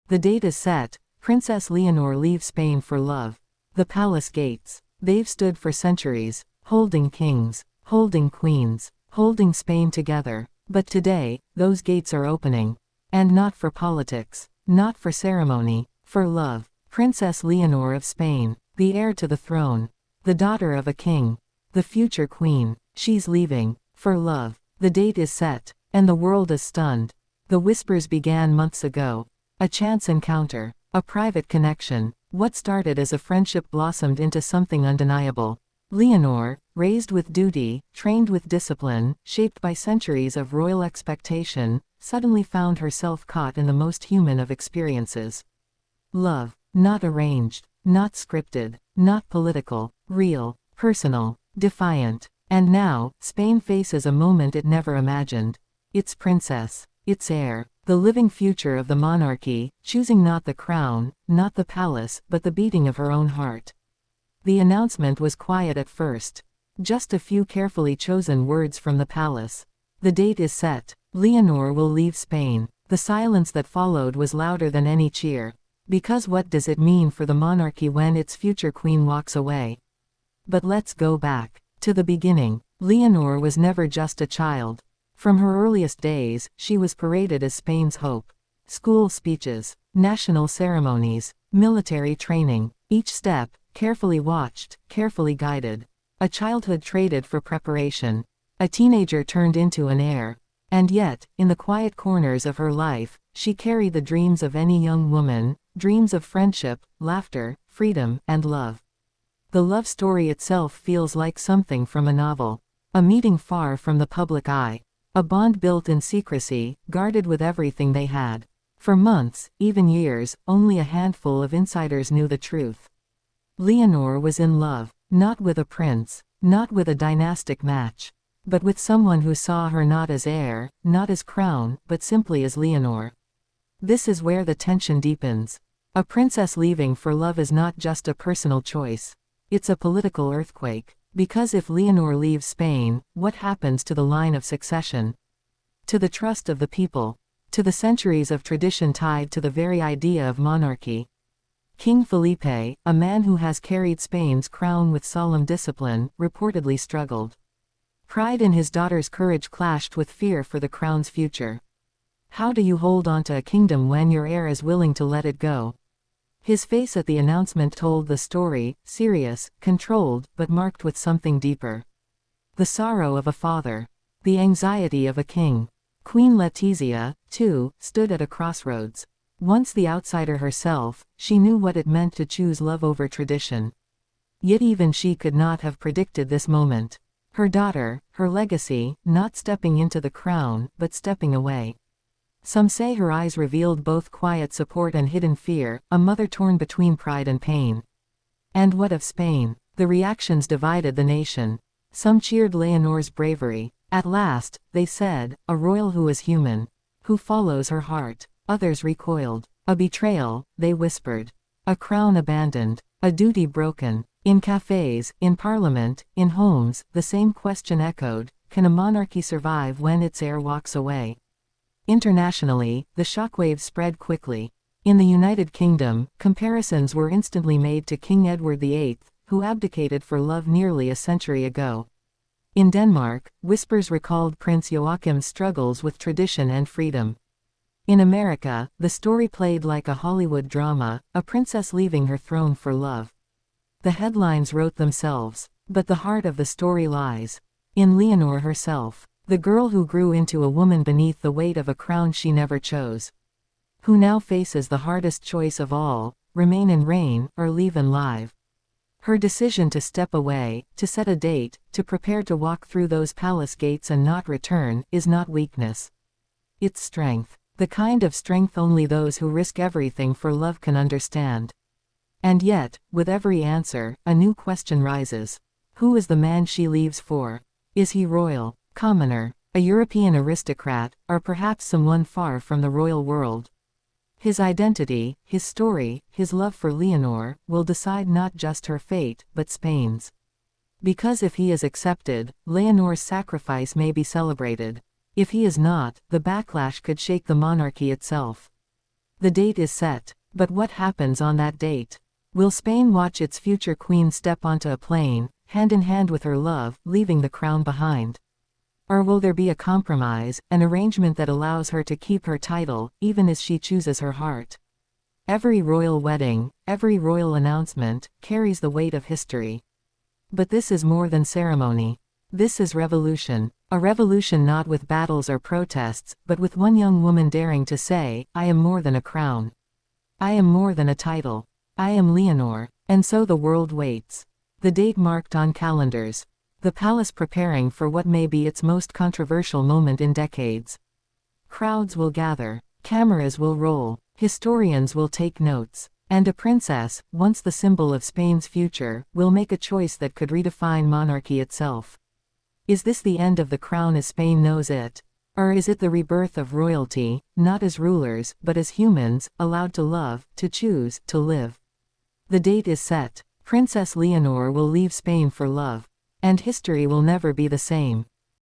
The date is set. Princess Leonor leaves Spain for love. The palace gates. They've stood for centuries, holding kings, holding queens, holding Spain together. But today, those gates are opening. And not for politics, not for ceremony, for love. Princess Leonor of Spain, the heir to the throne, the daughter of a king, the future queen, she's leaving, for love. The date is set, and the world is stunned. The whispers began months ago. A chance encounter, a private connection. What started as a friendship blossomed into something undeniable. Leonor, raised with duty, trained with discipline, shaped by centuries of royal expectation, suddenly found herself caught in the most human of experiences. Love, not arranged, not scripted, not political, real, personal, defiant. And now, Spain faces a moment it never imagined. Its princess, its heir, the living future of the monarchy, choosing not the crown, not the palace, but the beating of her own heart. The announcement was quiet at first. Just a few carefully chosen words from the palace. The date is set. Leonor will leave Spain. The silence that followed was louder than any cheer. Because what does it mean for the monarchy when its future queen walks away? But let's go back. To the beginning. Leonor was never just a child. From her earliest days, she was paraded as Spain's hope. School speeches, national ceremonies, military training. Each step, carefully watched, carefully guided. A childhood traded for preparation. A teenager turned into an heir. And yet, in the quiet corners of her life, she carried the dreams of any young woman, dreams of friendship, laughter, freedom, and love. The love story itself feels like something from a novel. A meeting far from the public eye. A bond built in secrecy, guarded with everything they had. For months, even years, only a handful of insiders knew the truth. Leonor was in love, not with a prince, not with a dynastic match, but with someone who saw her not as heir, not as crown, but simply as Leonor. This is where the tension deepens. A princess leaving for love is not just a personal choice. It's a political earthquake. Because if Leonor leaves Spain, what happens to the line of succession? To the trust of the people? To the centuries of tradition tied to the very idea of monarchy? King Felipe, a man who has carried Spain's crown with solemn discipline, reportedly struggled. Pride in his daughter's courage clashed with fear for the crown's future. How do you hold on to a kingdom when your heir is willing to let it go? His face at the announcement told the story, serious, controlled, but marked with something deeper. The sorrow of a father. The anxiety of a king. Queen Letizia, too, stood at a crossroads. Once the outsider herself, she knew what it meant to choose love over tradition. Yet even she could not have predicted this moment. Her daughter, her legacy, not stepping into the crown, but stepping away. Some say her eyes revealed both quiet support and hidden fear, a mother torn between pride and pain. And what of Spain? The reactions divided the nation. Some cheered Leonor's bravery. At last, they said, a royal who is human, who follows her heart. Others recoiled. A betrayal, they whispered. A crown abandoned. A duty broken. In cafes, in parliament, in homes, the same question echoed: can a monarchy survive when its heir walks away? Internationally, the shockwaves spread quickly. In the United Kingdom, comparisons were instantly made to King Edward VIII, who abdicated for love nearly a century ago. In Denmark, whispers recalled Prince Joachim's struggles with tradition and freedom. In America, the story played like a Hollywood drama, a princess leaving her throne for love. The headlines wrote themselves, but the heart of the story lies in Leonor herself. The girl who grew into a woman beneath the weight of a crown she never chose. Who now faces the hardest choice of all: remain and reign, or leave and live. Her decision to step away, to set a date, to prepare to walk through those palace gates and not return, is not weakness. It's strength. The kind of strength only those who risk everything for love can understand. And yet, with every answer, a new question rises. Who is the man she leaves for? Is he royal? Commoner, a European aristocrat, or perhaps someone far from the royal world? His identity, his story, his love for Leonor, will decide not just her fate, but Spain's. Because if he is accepted, Leonor's sacrifice may be celebrated. If he is not, the backlash could shake the monarchy itself. The date is set. But what happens on that date? Will Spain watch its future queen step onto a plane, hand in hand with her love, leaving the crown behind? Or will there be a compromise, an arrangement that allows her to keep her title, even as she chooses her heart? Every royal wedding, every royal announcement, carries the weight of history. But this is more than ceremony. This is revolution. A revolution not with battles or protests, but with one young woman daring to say, I am more than a crown. I am more than a title. I am Leonor. And so the world waits. The date marked on calendars. The palace preparing for what may be its most controversial moment in decades. Crowds will gather. Cameras will roll. Historians will take notes. And a princess, once the symbol of Spain's future, will make a choice that could redefine monarchy itself. Is this the end of the crown as Spain knows it? Or is it the rebirth of royalty, not as rulers, but as humans, allowed to love, to choose, to live? The date is set. Princess Leonor will leave Spain for love. And history will never be the same.